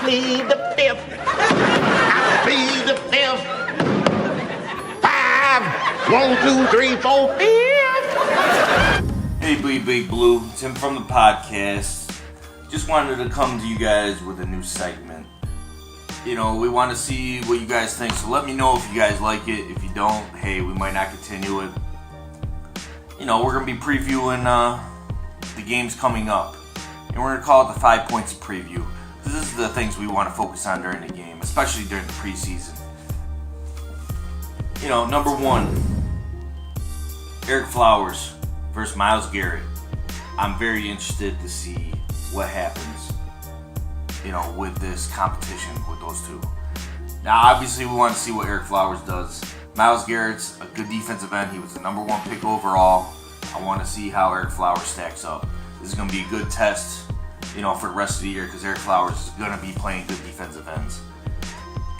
plead the fifth. I plead the fifth. 5, 1, 2, 3, 4, 5. Hey, Bleedbigblue, Tim from the podcast. Just wanted to come to you guys with a new segment. You know, we want to see what you guys think, so let me know if you guys like it. If you don't, hey, we might not continue it. You know, we're going to be previewing the games coming up. And we're going to call it the 5 points preview. This is the things we want to focus on during the game, especially during the preseason. You know, number 1, Ereck Flowers versus Myles Garrett. I'm very interested to see what happens, you know, with this competition with those two. Now, obviously, we want to see what Ereck Flowers does. Myles Garrett's a good defensive end. He was the number 1 pick overall. I want to see how Ereck Flowers stacks up. This is going to be a good test, you know, for the rest of the year because Ereck Flowers is going to be playing good defensive ends.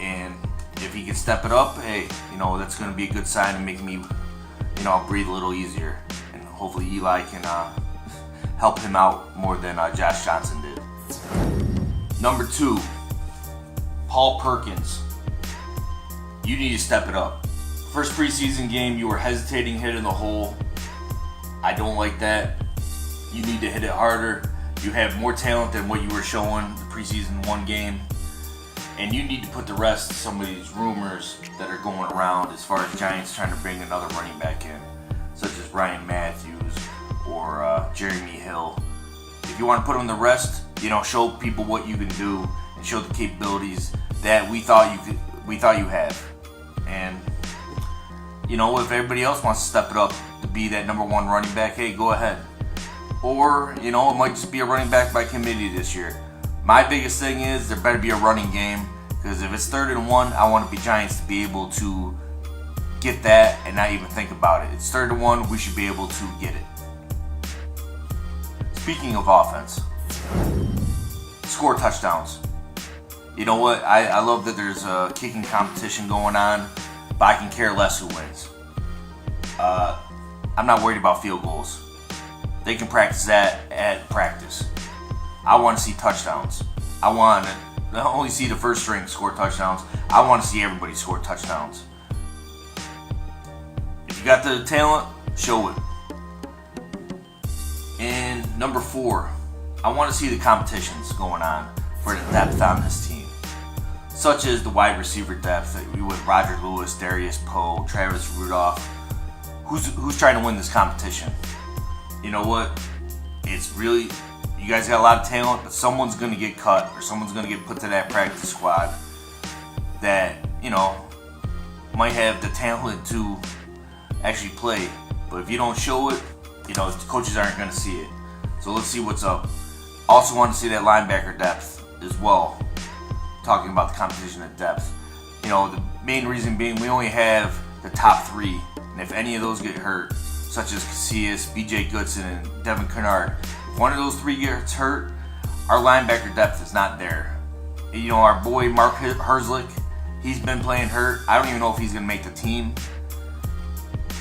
And if he can step it up, hey, you know, that's going to be a good sign and make me, you know, breathe a little easier. And hopefully Eli can help him out more than Josh Johnson did. Number 2, Paul Perkins. You need to step it up. First preseason game, you were hesitating hitting the hole. I don't like that. You need to hit it harder. You have more talent than what you were showing the preseason 1 game. And you need to put the rest of some of these rumors that are going around as far as Giants trying to bring another running back in, such as Ryan Matthews or Jeremy Hill. If you want to put them the rest, you know, show people what you can do and show the capabilities that we thought you have. And you know, if everybody else wants to step it up to be that number 1 running back, hey, go ahead. Or, you know, it might just be a running back by committee this year. My biggest thing is there better be a running game, because if it's 3rd and 1, I want the Giants to be able to get that and not even think about it. It's 3rd and 1, we should be able to get it. Speaking of offense, score touchdowns. You know what? I love that there's a kicking competition going on, but I can care less who wins. I'm not worried about field goals. They can practice that at practice. I want to see touchdowns. I want to not only see the first string score touchdowns, I want to see everybody score touchdowns. If you got the talent, show it. And number 4, I want to see the competitions going on for the depth on this team, such as the wide receiver depth with Roger Lewis, Darius Poe, Travis Rudolph. Who's trying to win this competition? You know what? It's really, you guys got a lot of talent, but someone's going to get cut or someone's going to get put to that practice squad that, you know, might have the talent to actually play. But if you don't show it, you know, the coaches aren't going to see it. So let's see what's up. Also want to see that linebacker depth as well. Talking about the competition at depth. You know, the main reason being we only have the top 3. And if any of those get hurt, such as Casillas, B.J. Goodson, and Devin Kennard, if one of those 3 gets hurt, our linebacker depth is not there. You know, our boy Mark Herzlich, he's been playing hurt. I don't even know if he's going to make the team.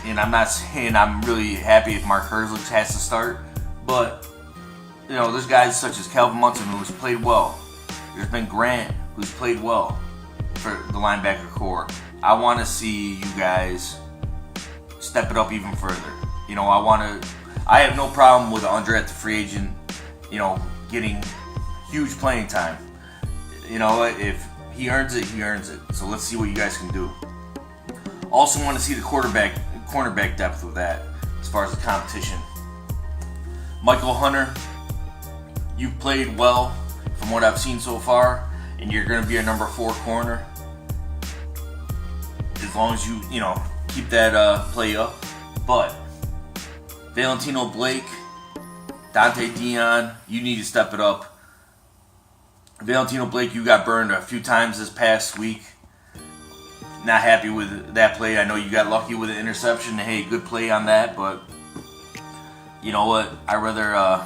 And I'm not saying I'm really happy if Mark Herzlich has to start. But, you know, there's guys such as Calvin Munson who's played well. There's been Grant who's played well for the linebacker core. I want to see you guys step it up even further. You know, I have no problem with an undrafted free agent, you know, getting huge playing time. You know, if he earns it, he earns it. So let's see what you guys can do. Also want to see the cornerback depth with that as far as the competition. Michael Hunter, you've played well from what I've seen so far, and you're going to be a number 4 corner. As long as you know, keep that play up. But Valentino Blake, Dante Dion, you need to step it up. Valentino Blake, you got burned a few times this past week. Not happy with that play. I know you got lucky with the interception. Hey, good play on that, but you know what? I'd rather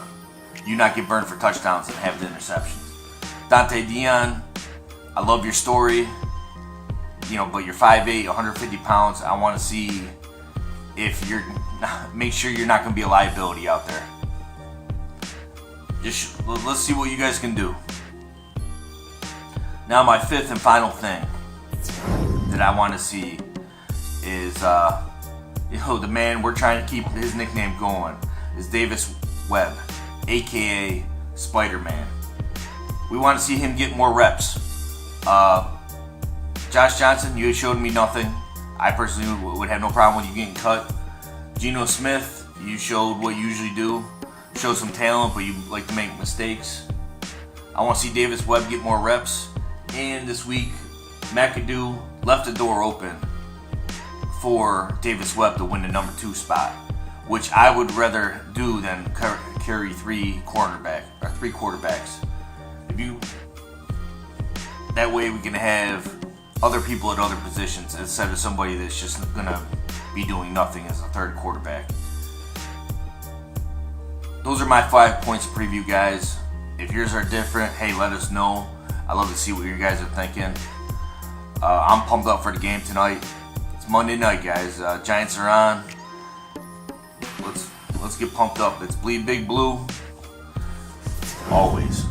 you not get burned for touchdowns than have the interceptions. Dante Dion, I love your story. You know, but you're 5'8", 150 pounds. I want to see if you're, make sure you're not going to be a liability out there. Just let's see what you guys can do. Now my fifth and final thing that I want to see is, the man we're trying to keep his nickname going is Davis Webb, aka Spider-Man. We want to see him get more reps. Josh Johnson, you showed me nothing. I personally would have no problem with you getting cut. Geno Smith, you showed what you usually do. Show some talent, but you like to make mistakes. I want to see Davis Webb get more reps. And this week, McAdoo left the door open for Davis Webb to win the number 2 spot, which I would rather do than carry 3 quarterbacks. That way we can have other people at other positions instead of somebody that's just gonna be doing nothing as a third quarterback. Those are my 5 points of preview, guys. If yours are different, hey, let us know. I love to see what you guys are thinking. I'm pumped up for the game tonight. It's Monday night, guys. Giants are on. Let's get pumped up. It's Bleed Big Blue. Always.